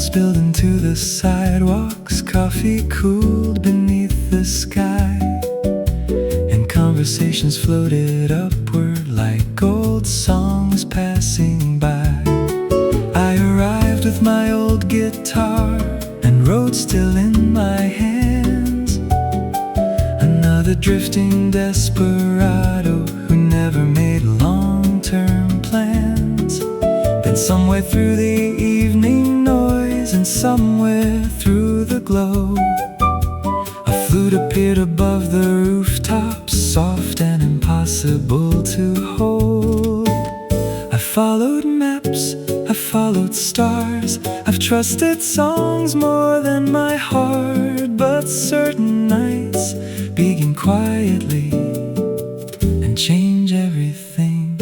spilled into the sidewalks, coffee cooled beneath the sky, and conversations floated upward like old songs passing by. I arrived with my old guitar and wrote still in my hands, another drifting desperado who never made long-term plans. Then somewhere through the evening noise and somewhere through the glow, a flute appeared above the rooftops, soft and impossible to hold. I followed maps, I followed stars, I've trusted songs more than my heart. But certain nights begin quietly and change everything.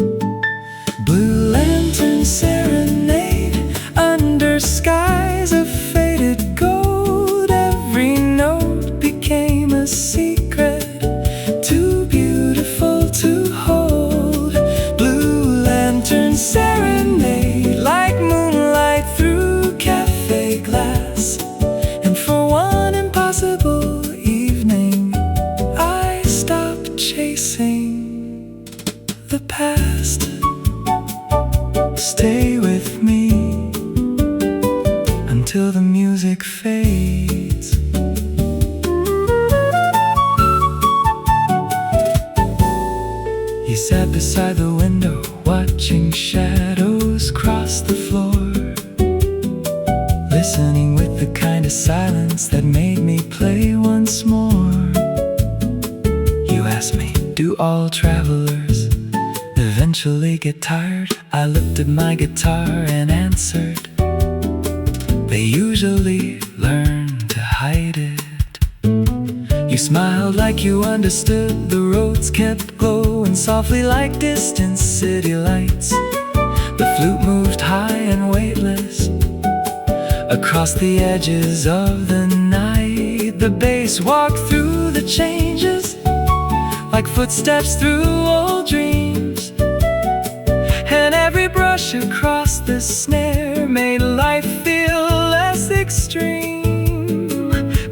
Blue lantern serenade under skies of faded gold. Every note became a secret, too beautiful to hold. Blue lantern serenade like moonlight through café glass. And for one impossible evening, I stopped chasing the past. Stay with me until the music fades. He sat beside the window, watching shadows cross the floor, listening with the kind of silence that made me play once more. You asked me, do all travelers eventually get tired? I looked at my guitar and answered, they usually learn to hide it. You smiled like you understood. The roads kept glowing softly like distant city lights. The flute moved high and weightless across the edges of the night. The bass walked through the changes like footsteps through old dreams, and every brush across the snare made life feel less extreme.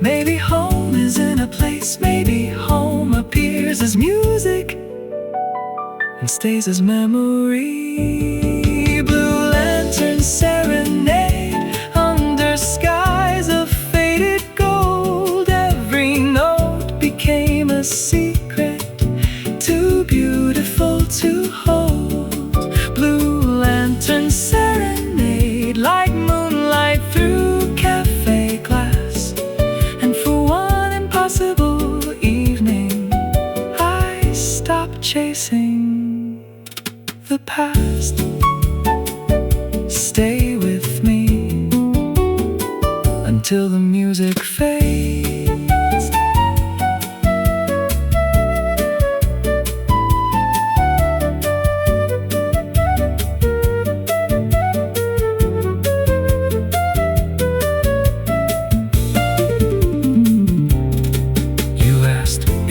Maybe home is in a place, maybe home appears as music and stays as memory. Blue lantern serenade under skies of faded gold. Every note became a secret, too beautiful to hold. Blue lantern serenade like moonlight through cafe glass. And for one impossible evening, I stopped chasing the past. Stay with me until the music fades.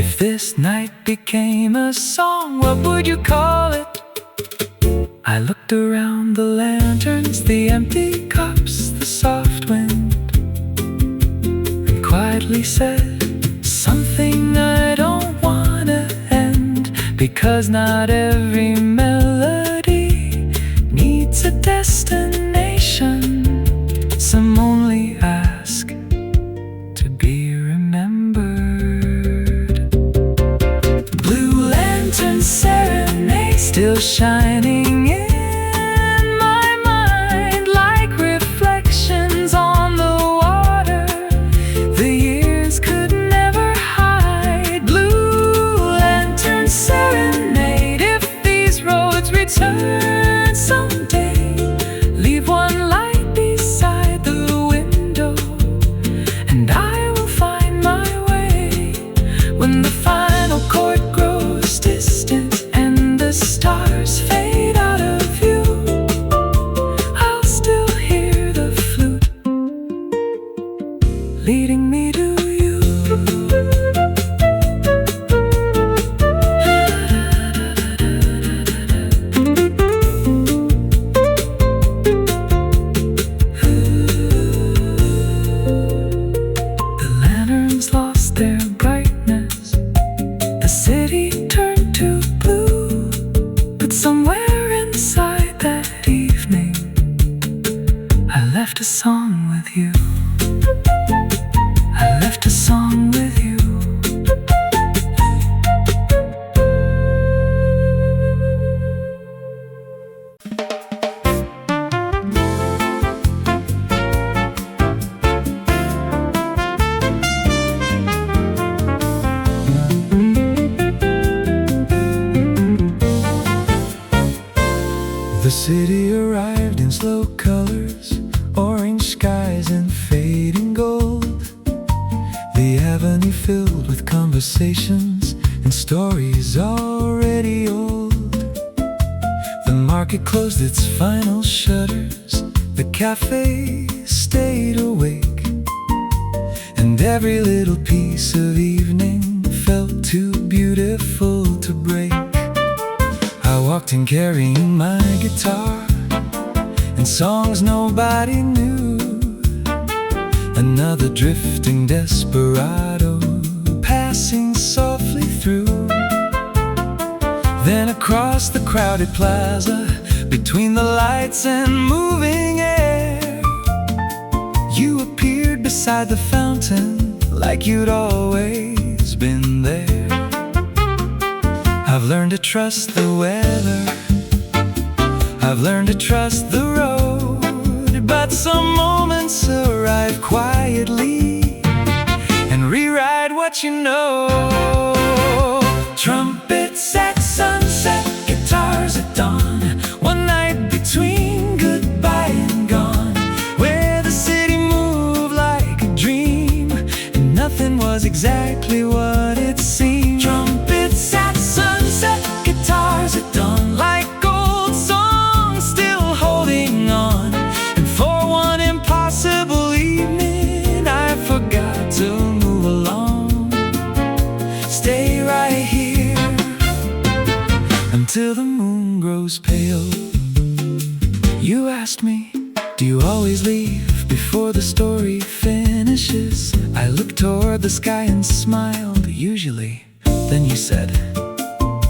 If this night became a song, what would you call it? I looked around the lanterns, the empty cups, the soft wind, and quietly said, something I don't wanna end, because not every melody needs a destination. Some only ask to be remembered. Blue lantern serenade still shining in my mind like reflections on the water the years could never hide. Blue lantern serenade, if these roads return someday, left a song with you. I left a song with you. The city arrived in slow colors, orange skies and fading gold. The avenue filled with conversations and stories already old. The market closed its final shutters, the cafe stayed awake, and every little piece of evening felt too beautiful to break. I walked in carrying my guitar and songs nobody knew. Another drifting desperado passing softly through. Then across the crowded plaza, between the lights and moving air, you appeared beside the fountain like you'd always been there. I've learned to trust the weather, I've learned to trust the road, but some moments arrive quietly and rewrite what you know. Trumpets at sunset, guitars at dawn, one night between goodbye and gone, where the city moved like a dream and nothing was exactly what it seemed. Trumpets at sunset, guitars at dawn, like old songs still holding on. And for one impossible evening, I forgot to move along. Stay right here until the moon grows pale. You asked me, do you always leave before the story finishes? I looked toward the sky and smiled, usually. Then you said,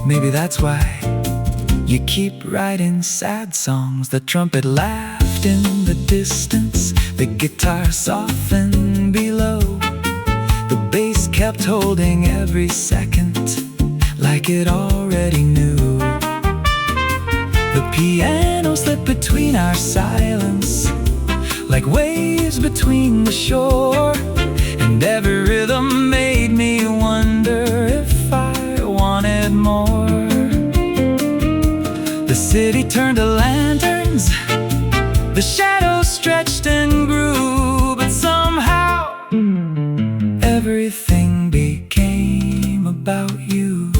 maybe that's why you keep writing sad songs. The trumpet laughed in the distance, the guitar softened below. The bass kept holding every second like it already knew. The piano slipped between our silence like waves between the shore, and every rhythm made me wonder if I wanted more. The city turned to lanterns, the shadows stretched and grew, but somehow everything became about you.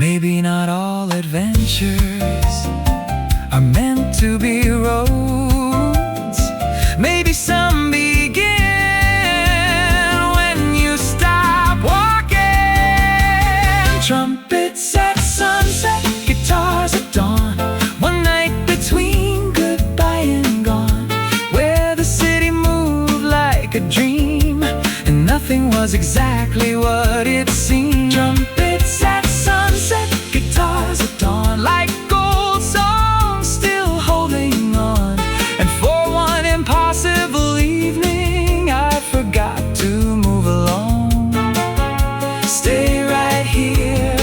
Maybe not all adventures are meant to be roads. Maybe some begin when you stop walking. Trumpets at sunset, guitars at dawn, one night between goodbye and gone, where the city moved like a dream and nothing was exactly what it seemed. Trumpets at sunset, guitars at dawn, like old songs still holding on. And for one impossible evening, I forgot to move along. Stay right here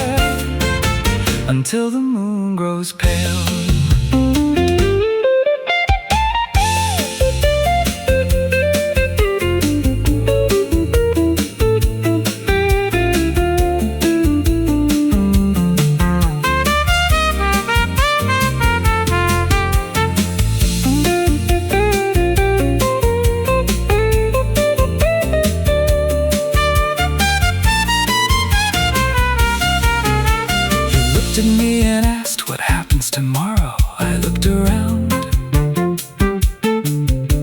until the moon grows pale. At me and asked what happens tomorrow. I looked around.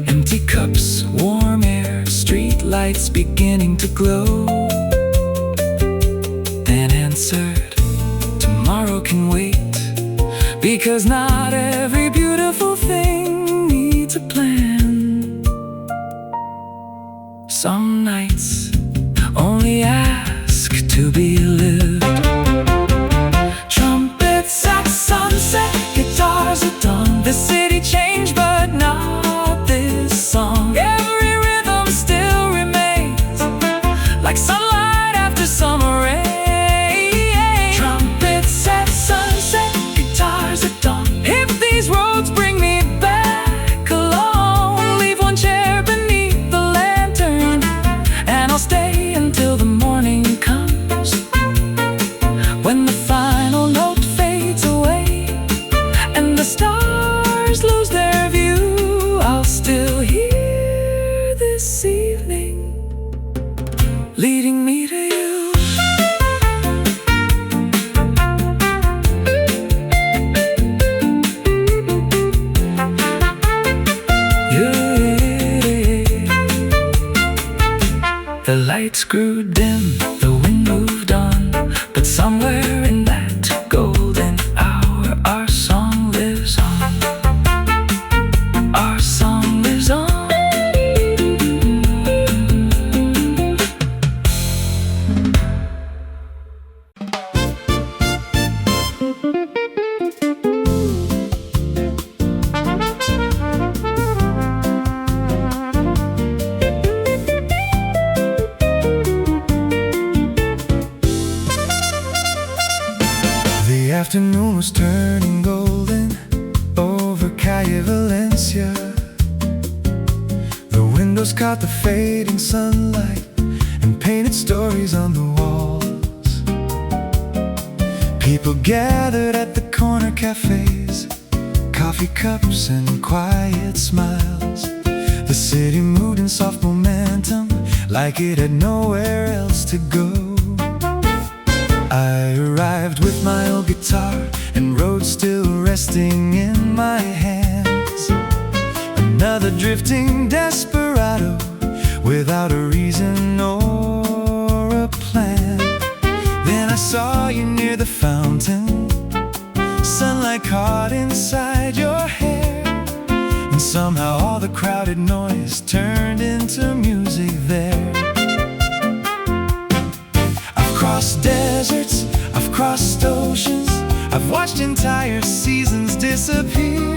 Empty cups, warm air, street lights beginning to glow. Then answered, tomorrow can wait, because not every beautiful thing needs a plan. Some nights only ask to be lived. Trumpets at sunset, guitars at dawn, the city changed but not lights grew dim, the wind moved on, but somewhere in that golden hour our song lives on. Our song lives on. The afternoon was turning golden over Calle Valencia. The windows caught the fading sunlight and painted stories on the walls. People gathered at the corner cafes, coffee cups and quiet smiles. The city moved in soft momentum, like it had nowhere else to go. I arrived with my old guitar and road still resting in my hands. Another drifting desperado without a reason or a plan. Then I saw you near the fountain, sunlight caught inside your hair, and somehow all the crowded noise turned into music there. I've crossed deserts, I've crossed oceans, I've watched entire seasons disappear,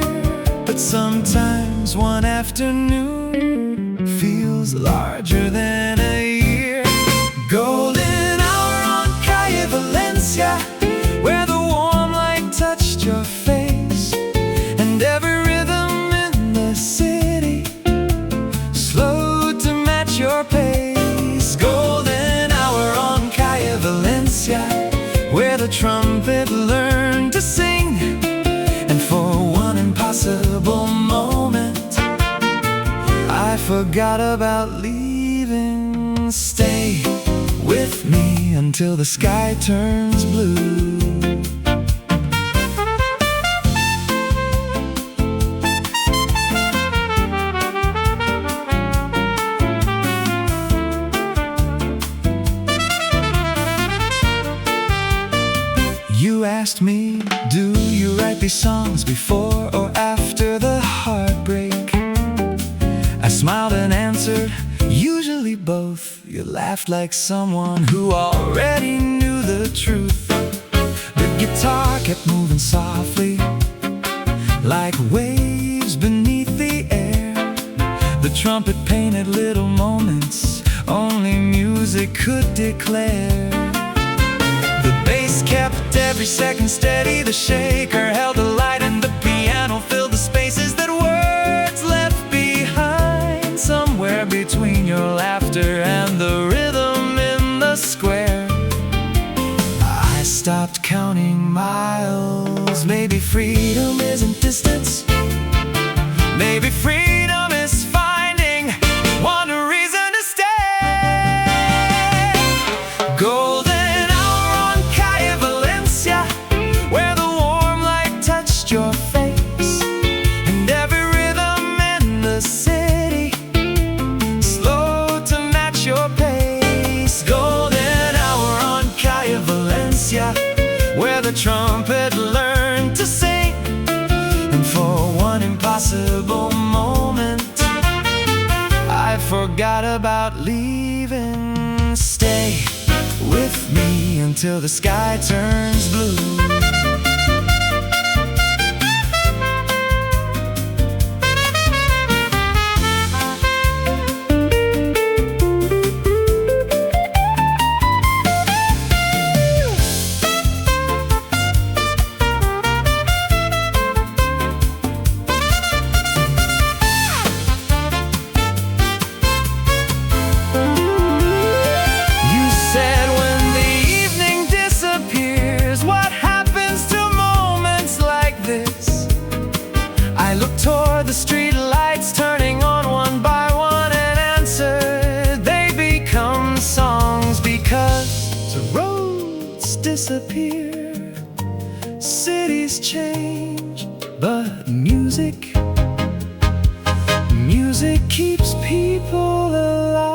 but sometimes one afternoon feels larger than a year. Golden hour on Calle Valencia, where the warm light touched your face, and every rhythm in the city slowed to match your pace. Golden hour on Calle Valencia, where the trumpet learned to sing, and for one impossible moment I forgot about leaving. Stay with me until the sky turns blue. You asked me, do you write these songs before or after the heartbreak? I smiled and answered, usually both. You laughed like someone who already knew the truth. The guitar kept moving softly, like waves beneath the air. The trumpet painted little moments only music could declare. The bass kept every second steady, the shaker held the light, and the piano filled the spaces that words left behind. Somewhere between your laughter and the rhythm in the square, I stopped counting miles. Maybe freedom isn't distance, maybe freedom is finding one reason to stay. Golden your face, and every rhythm in the city slowed to match your pace. Golden hour on Calle Valencia, where the trumpet learned to sing, and for one impossible moment I forgot about leaving. Stay with me until the sky turns blue. I looked toward the street lights, turning on one by one, and answered, they become songs because the roads disappear, cities change, but music keeps people alive.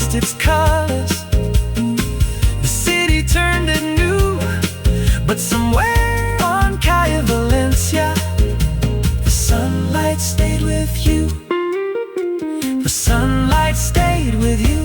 lost its colors. The city turned anew, but somewhere on Calle Valencia, the sunlight stayed with you. The sunlight stayed with you.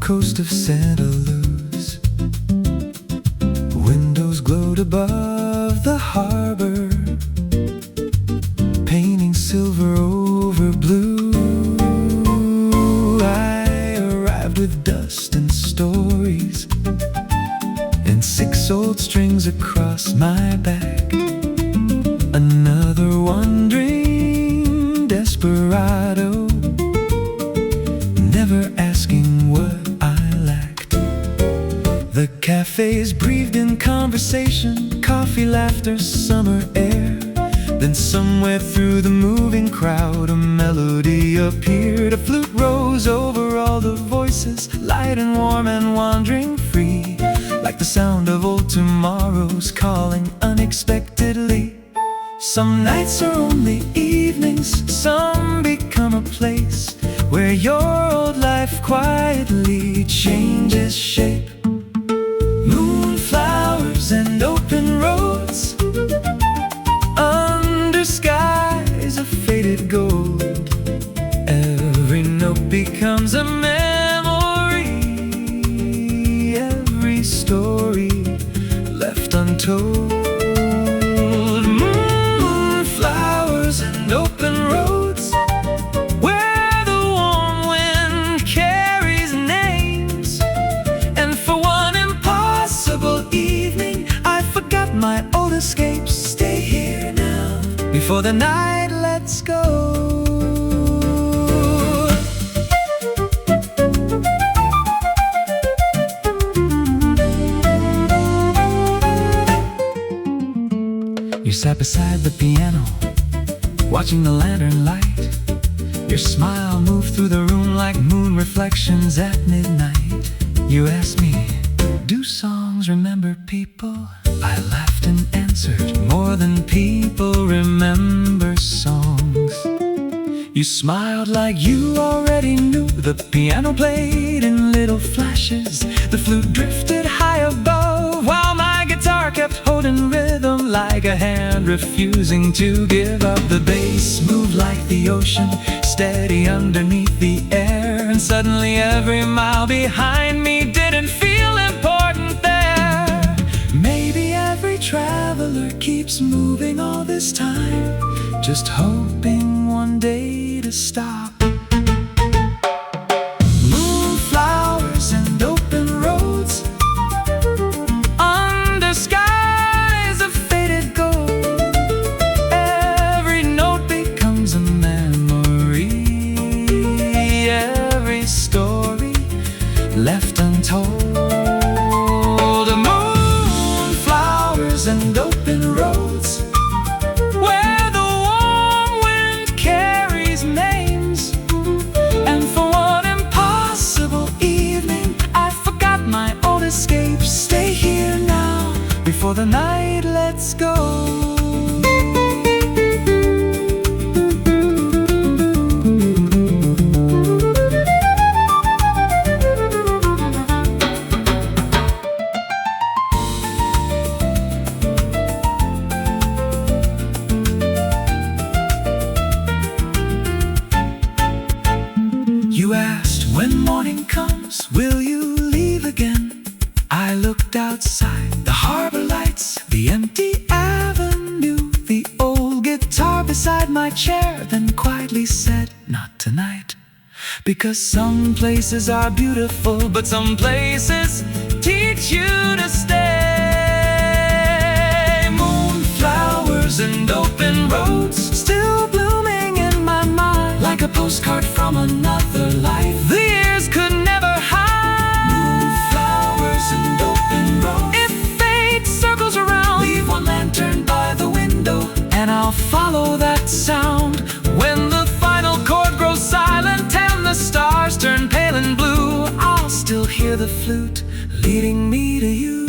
Coast of Santa Luz, windows glowed above the harbor, painting silver over blue. I arrived with dust and stories, and 6 old strings across my back. Another wandering desperado, never asking what the cafes breathed in conversation, coffee, laughter, summer air. Then somewhere through the moving crowd, a melody appeared. A flute rose over all the voices, light and warm and wandering free, like the sound of old tomorrows calling unexpectedly. Some nights are only evenings, some become a place where your old life quietly changes shape. Moonflowers and open roads, under skies of faded gold. Every note becomes a memory, every story left untold. Moonflowers and open roads, where the warm wind carries names. And for one impossible evening, I forgot my old escapes. Stay here now, before the night lets go. You sat beside the piano, watching the lantern light. Your smile moved through the room like moon reflections at midnight. You asked me, do songs remember people? I laughed and answered, more than people remember songs. You smiled like you already knew. The piano played in little flashes, the flute drifted high above, while my guitar kept holding rhythm like a hand refusing to give up. The bass moved like the ocean, steady underneath the air, and suddenly every mile behind me didn't feel important there. Maybe every traveler keeps moving all this time, just hoping one day to stop. Moonflowers and open roads, under skies of faded gold. Every note becomes a memory, every story left untold. Moonflowers and open roads, where the warm wind carries names. And for one impossible evening, I forgot my old escapes. Stay here now, before the night lets go. You asked, when morning comes, will you leave again? I looked outside, the harbor lights, the empty avenue, the old guitar beside my chair, then quietly said, not tonight. Because some places are beautiful, but some places teach you to stay. Moonflowers and open roads, still blooming in my mind, like a postcard from another life the years could never hide. Moonflowers and open roads, if fate circles around, leave one lantern by the window, and know that sound when the final chord grows silent and the stars turn pale and blue. I'll still hear the flute leading me to you.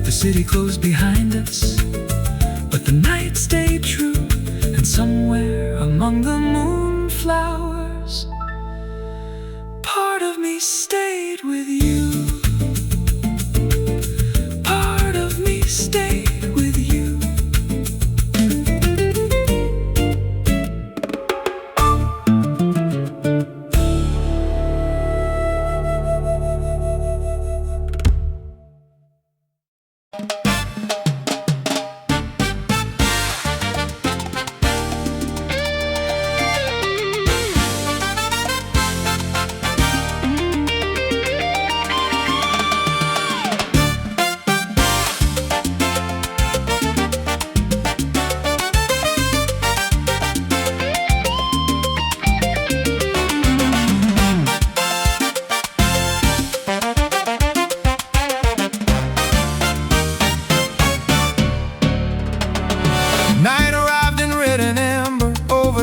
The city closed behind us, but the night stayed true. And somewhere among the moonflowers, part of me stayed with you. Part of me stayed with you.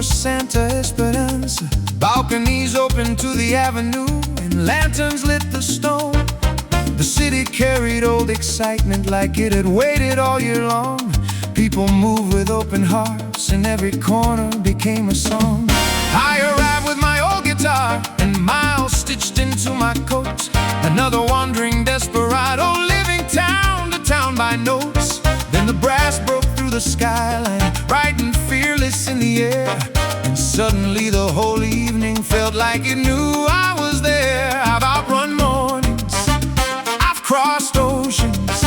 Santa Esperanza, balconies open to the avenue, and lanterns lit the stone. The city carried old excitement like it had waited all year long. People moved with open hearts, and every corner became a song. I arrived with my old guitar and miles stitched into my coat. Another wandering desperado, living town to town by notes. Then the brass broke through the skyline, bright and fearless in the air. And suddenly the whole evening felt like it knew I was there. I've outrun mornings, I've crossed oceans,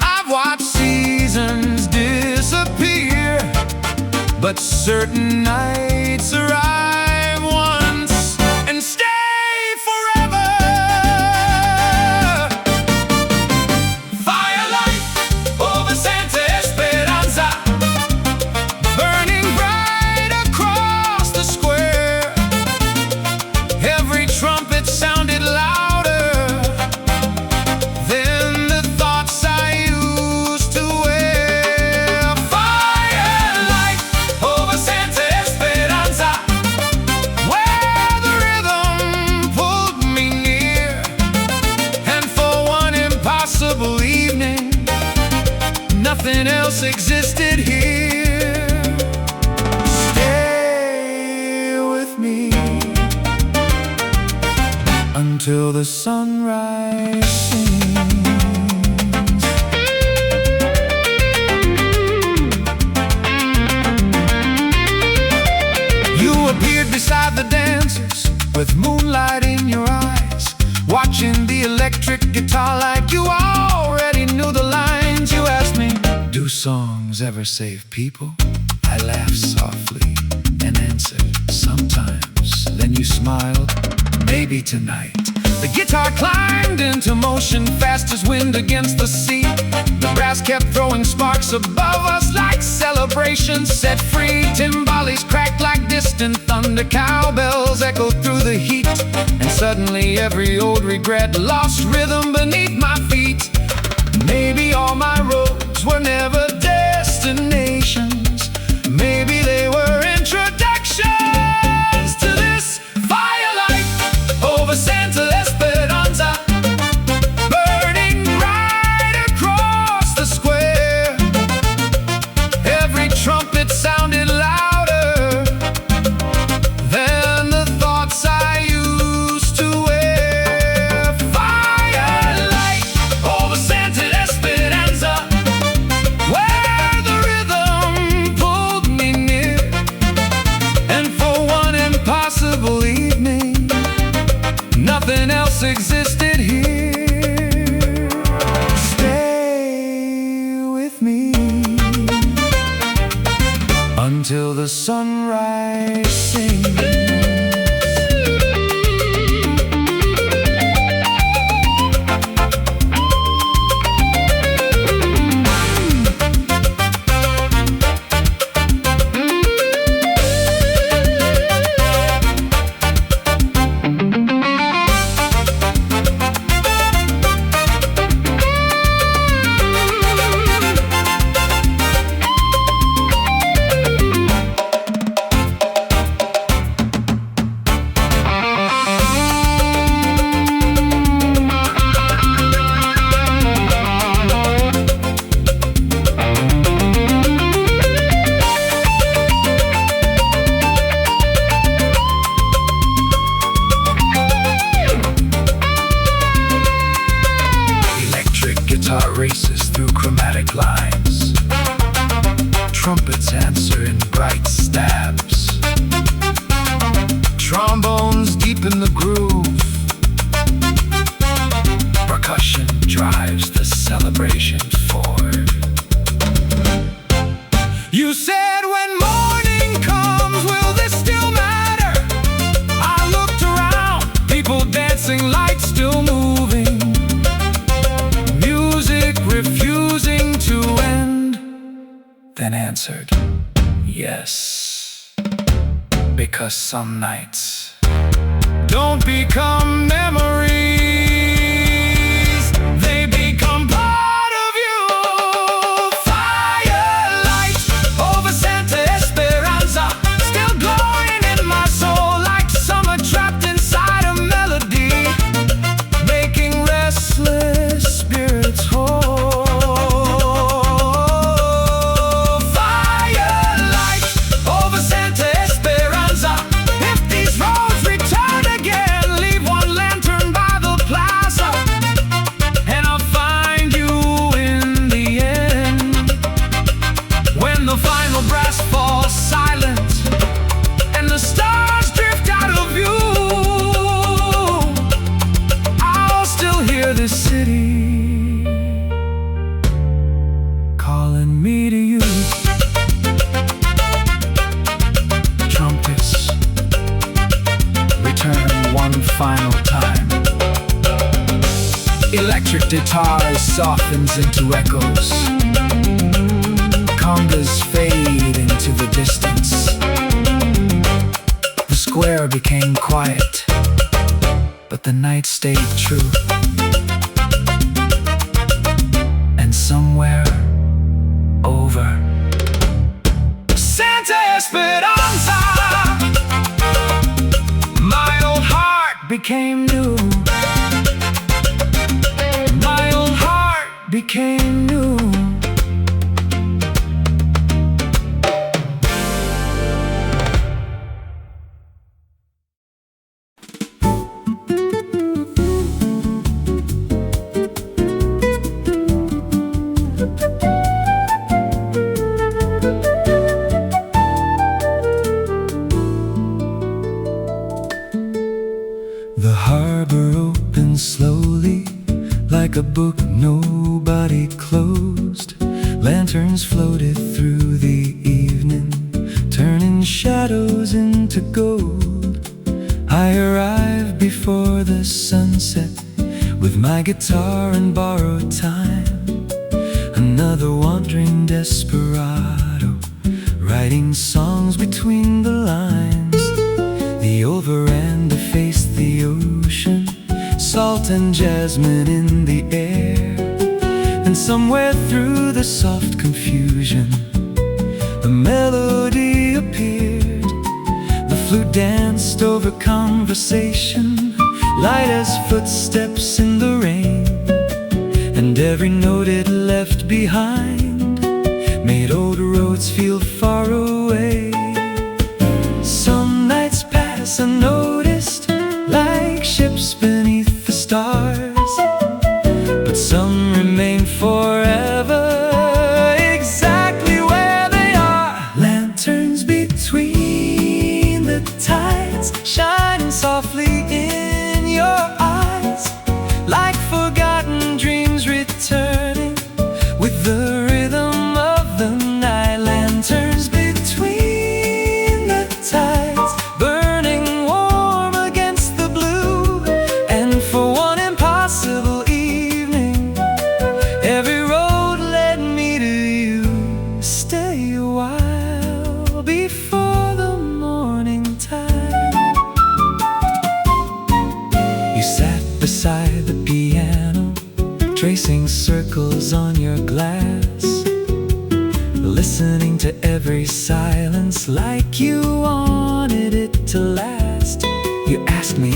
I've watched seasons disappear. But certain nights arrive once and stay forever. Firelight over Santa Esperanza, burning bright across the square. Every trumpet sounded louder than the thoughts I used to wear. Firelight over Santa Esperanza, where the rhythm pulled me near. And for one impossible evening, nothing else existed here. Stay with me until the sunrise sings. You appeared beside the dancers with moonlight in your eyes, watching the electric guitar like you already knew the lines. You asked me, do songs ever save people? I laughed softly and answered, sometimes. Then you smiled, maybe tonight. The guitar climbed into motion, fast as wind against the sea. The brass kept throwing sparks above us like celebrations set free. Timbales cracked like distant thunder, cowbells echoed through the heat. And suddenly every old regret lost rhythm beneath my feet. Maybe all my roads were never destinations. Maybe they were introductions to this firelight over Santa Esperanza, burning right across the square. Every trumpet sounded louder than the thoughts I used to wear. Firelight over Santa Esperanza, where the rhythm pulled me near. And for one impossible evening, nothing else existed here. Stay with me until the sunrise sings. trumpets answer in bright stabs. Trombones deepen the groove. Percussion drives the celebration forward. You said when morning comes, will this still matter? I looked around, people dancing, lights still moving, music refusing to end. Then answered, yes, because some nights don't become memories. They become part of you. Firelight over Santa Esperanza, still glowing in my soul like summer trapped inside a melody, making restless spirits whole. Firelight over Santa Esperanza. If these roads return again, leave one lantern by the plaza, and I'll find you in the end. When the final brass falls silent and the stars drift out of view, I'll still hear this city calling me to you. Trumpets return one final time. Electric guitars softens into echoes. Congas fade into the distance. The square became quiet, but the night stayed true. And somewhere over Santa Esperanza, my old heart became new. My old heart became new. The harbor opened slowly, like a book nobody closed. Lanterns floated through the evening, turning shadows into gold. I arrived before the sunset with my guitar and borrowed time. Another wandering desperado, writing songs between the lines. The old veranda faced the ocean, salt and jasmine in the air. And somewhere through the soft confusion, a melody appeared. The flute danced over conversation, light as footsteps in the rain. And every note it left behind made old roads feel far away. Some nights pass unnoticed, like ships beneath the stars, but some remain forever, exactly where they are. Lanterns between the tides, shining softly in your eyes, like forgotten dreams returning with the rhythm of the night. Lanterns between the tides, burning warm against the blue. And for one impossible evening, every road led me to you. Stay a while before the morning time. You sat beside the piano, tracing circles on your glass, listening to every silence like you wanted it to last. You asked me,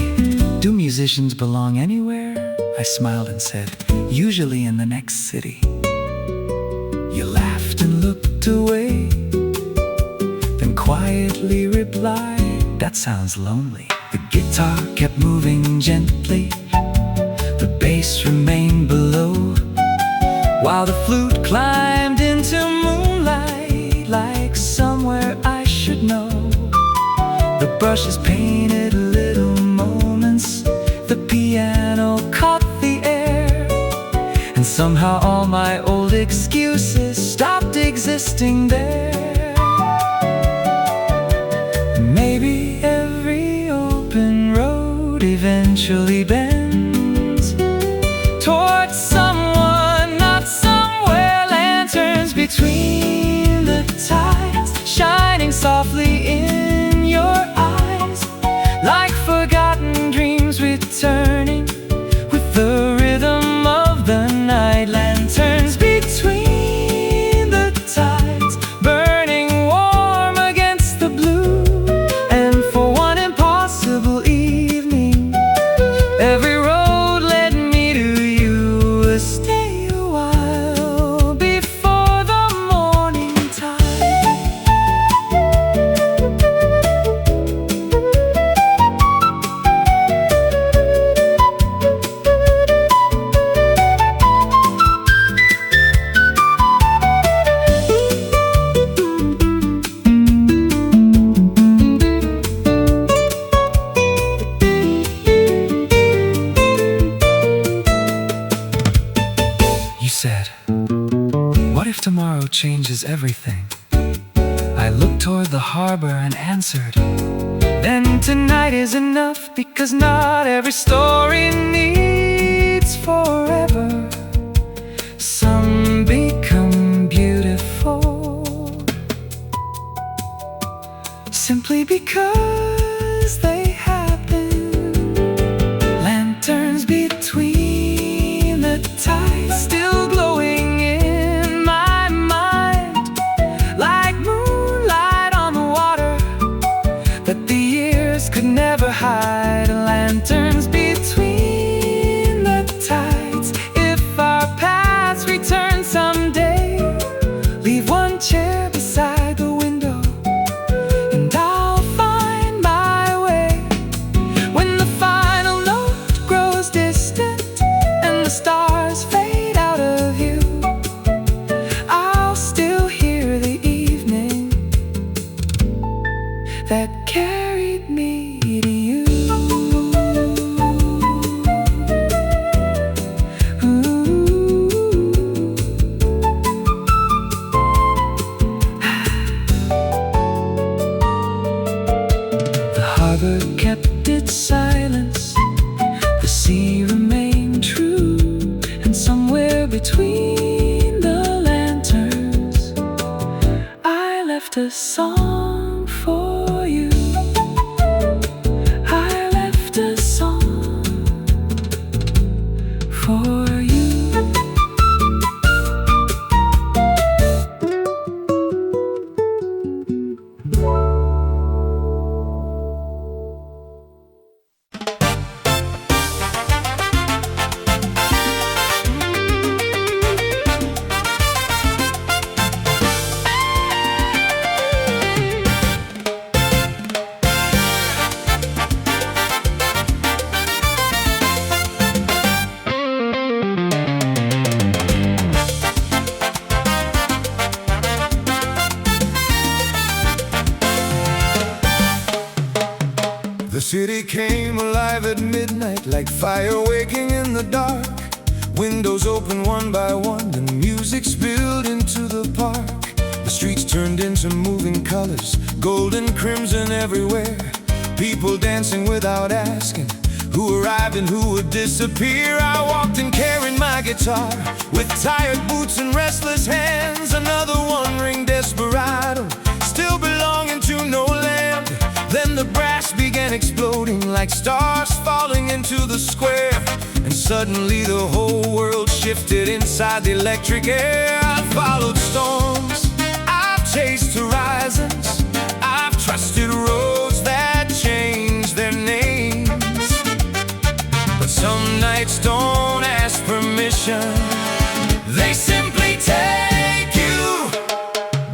do musicians belong anywhere? I smiled and said, usually in the next city. You laughed and looked away, then quietly replied, that sounds lonely. The guitar kept moving gently, the bass remained below, while the flute climbed into moonlight like paintbrushes painted little moments. The piano caught the air, and somehow all my old excuses stopped existing there. Maybe every open road eventually bends towards someone, not somewhere. Lanterns between the tides, shining softly in your eyes, like forgotten dreams returning with the rhythm of the night. Lanterns between the tides, burning warm against the blue. And for one impossible evening, every road led me to you. Stay a while before the morning tide. You said, what if tomorrow changes everything? I looked toward the harbor and answered, then tonight is enough, because not every story needs forever. Some become beautiful simply because they happen. Lanterns between the tides, still glowing in my mind, like moonlight on the water that the years could never hide. Lanterns between the tides, if our paths return someday, leave one chair beside the window, and I'll find my way. When the final note grows distant and the stars fade out of view, I'll still hear the evening that carried me to you. The harbor kept its silence, the sea remained true, and somewhere between the lanterns, I left a song for you. I left a song for you. The city came alive at midnight, like fire waking in the dark. Windows opened one by one, and music spilled into the park. The streets turned into moving colors, gold and crimson everywhere. People dancing without asking who arrived and who would disappear. I walked in carrying my guitar, with tired boots and restless hands. Another one-ring desperado, still belonging to no land. Then the brass began exploding like stars falling into the square, and suddenly the whole world shifted inside the electric air. I've followed storms, I've chased horizons, I've trusted roads that changed their names. But some nights don't ask permission, they simply take you.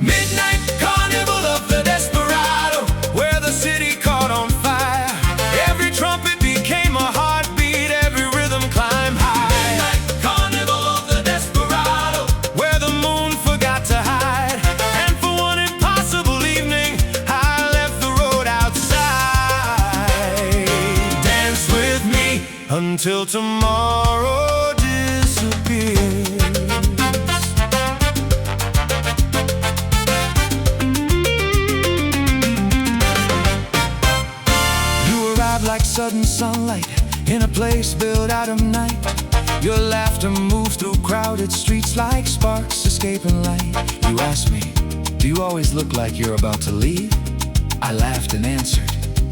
Midnight carnival of the desperado, where the city caught on fire. Every trumpet became a heartbeat, every rhythm climbed high. Midnight carnival of the desperado, where the moon forgot to hide. And for one impossible evening, until tomorrow disappears. You arrive like sudden sunlight in a place built out of night. Your laughter moves through crowded streets like sparks escaping light. You ask me, do you always look like you're about to leave? I laughed and answered,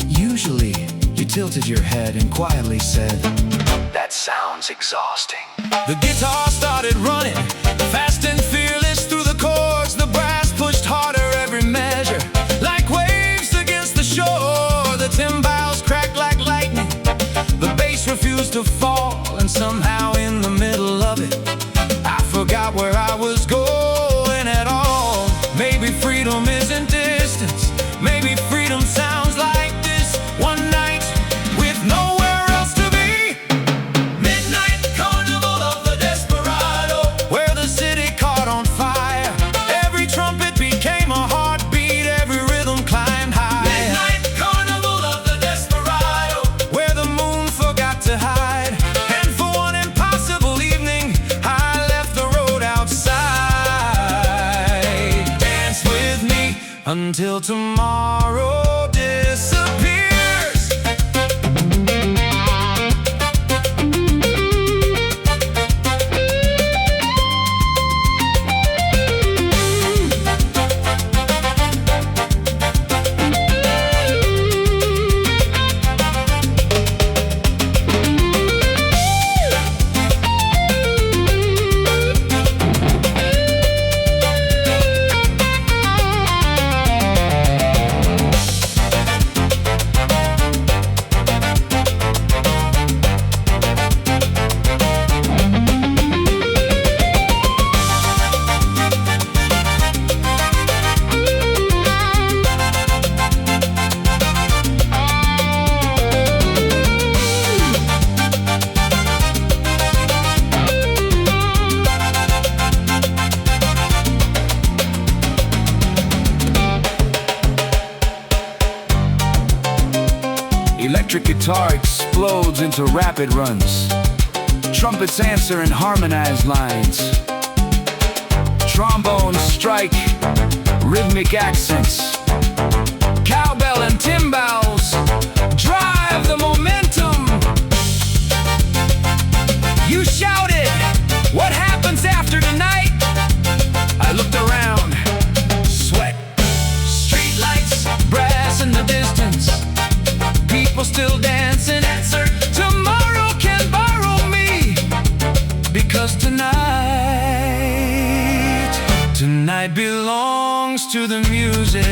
usually. You tilted your head and quietly said, that sounds exhausting. The guitar started running, fast and fearless through the chords. The brass pushed harder every measure, like waves against the shore. The timbales cracked like lightning, the bass refused to fall. And somehow in the middle of it, I forgot where I was going at all. Maybe freedom isn't distance, maybe freedom sounds like this. One night with nowhere else to be, midnight carnival of the desperado, where the city caught on fire. Every trumpet became a heartbeat, every rhythm climbed high. Midnight carnival of the desperado, where the moon forgot to hide. And for one impossible evening, I left the road outside. Dance with me until tomorrow disappears. Electric guitar explodes into rapid runs. Trumpets answer in harmonized lines. Trombones strike rhythmic accents. Cowbell and timbales drive the momentum. You shouted, what happens after tonight? I looked around, sweat, streetlights, brass in the distance. People still dancing, answer, tomorrow can borrow me. Because tonight belongs to the music.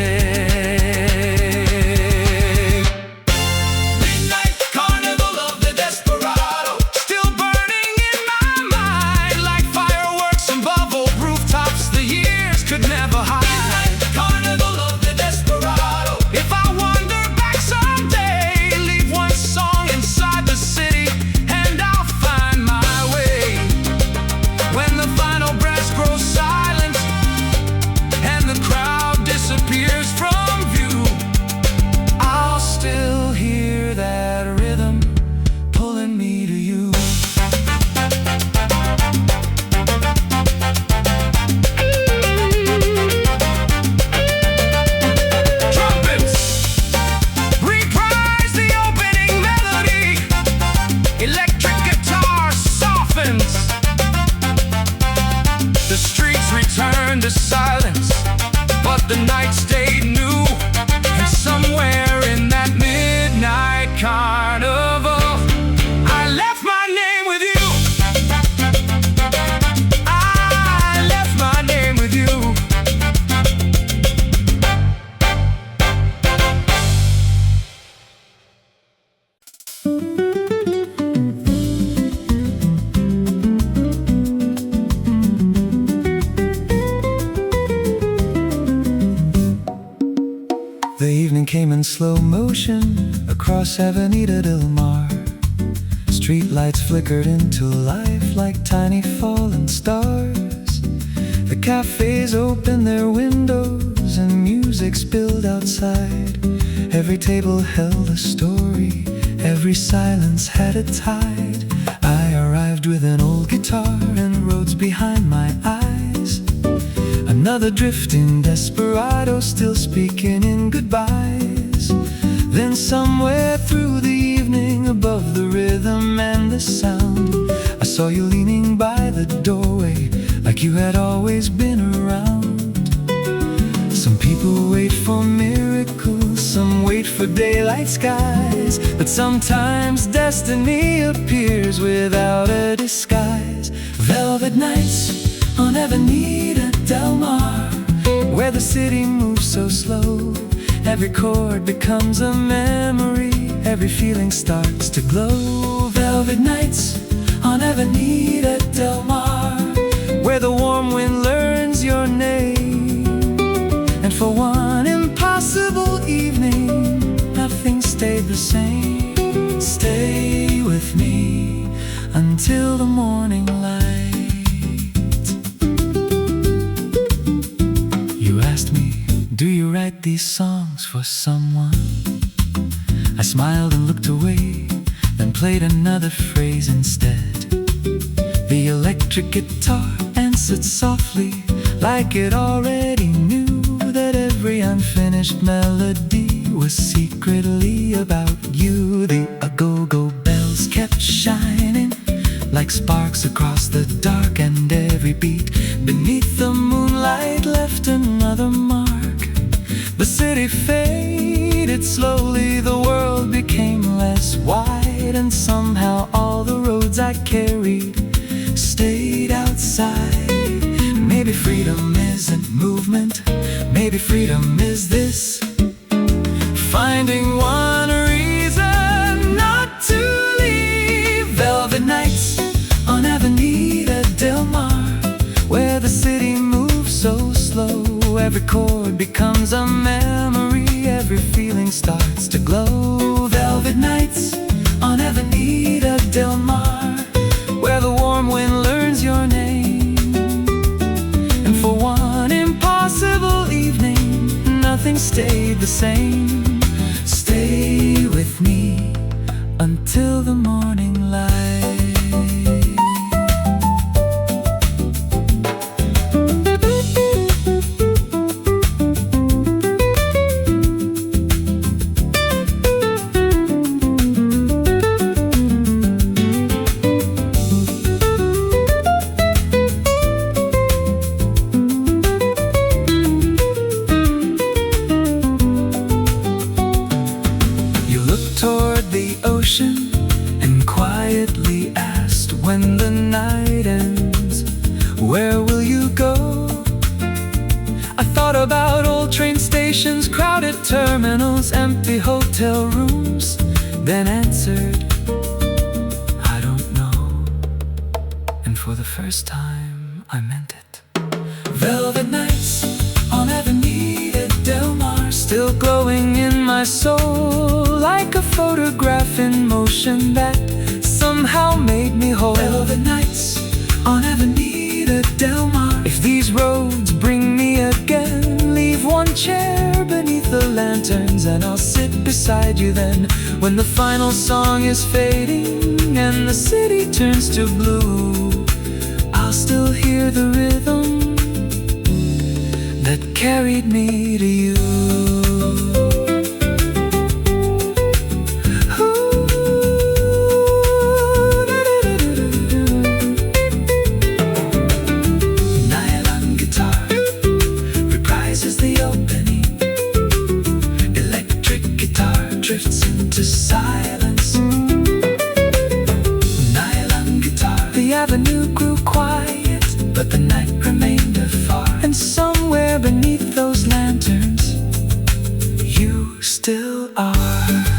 Midnight carnival of the desperado, still burning in my mind like fireworks and bubble rooftops the years could never hide. Midnight carnival of the desperado, if I wander back someday, leave one song inside the city and I'll find my way. When the final brass grows silent and the crowd disappears from view, I'll still hear that rhythm pulling me to you. Trumpets reprise the opening melody. Electric guitar softens. The streets return to silence, but the night stayed new. And somewhere in that midnight carnival, I left my name with you. I left my name with you. The evening came in slow motion across Avenida del Mar. Streetlights flickered into life like tiny fallen stars. The cafes opened their windows and music spilled outside. Every table held a story every silence had a tide. I arrived with an old guitar and roads behind my eyes. Another drifting desperado, still speaking in goodbyes. Then somewhere through the evening, above the rhythm and the sound, I saw you leaning by the doorway, like you had always been around. Some people wait for miracles, some wait for daylight skies, but sometimes destiny appears without a disguise. Velvet nights on Avenida Del Mar, where the city moves so slow. Every chord becomes a memory, every feeling starts to glow. Velvet nights on Avenida Del Mar, where the warm wind learns your name. And for one impossible evening, nothing stayed the same. Stay with me until the morning light. You asked me, do you write these songs for someone? I smiled and looked away, then played another phrase instead. The electric guitar answered softly, like it already knew that every unfinished melody was secretly about you. The go-go bells kept shining like sparks across the dark, and every beat beneath the moonlight left another mark. The city faded slowly, the world became less wide, and somehow all the roads I carried stayed outside. Maybe freedom isn't movement, maybe freedom is this: finding one reason not to leave. Velvet nights on Avenida Del Mar, where the city moves so slow. Every chord becomes a memory, every feeling starts to glow. Velvet nights on Avenida Del Mar, where the warm wind learns your name. And for one impossible evening, nothing stayed the same. Stay with me until the morning light. Toward the ocean and quietly asked, when the night ends, where will you go? I thought about old train stations, crowded terminals, empty hotel rooms, then answered, I don't know. And for the first time I meant it. Velvet nights on Avenida Del Mar, still glowing in my soul, like a photograph in motion that somehow made me whole. Velvet nights on Avenida Del Mar. If these roads bring me again, leave one chair beneath the lanterns, and I'll sit beside you then. When the final song is fading and the city turns to blue, I'll still hear the rhythm that carried me to you. Drifts into silence. Nylon guitar. The avenue grew quiet, but the night remained afar. And somewhere beneath those lanterns, you still are.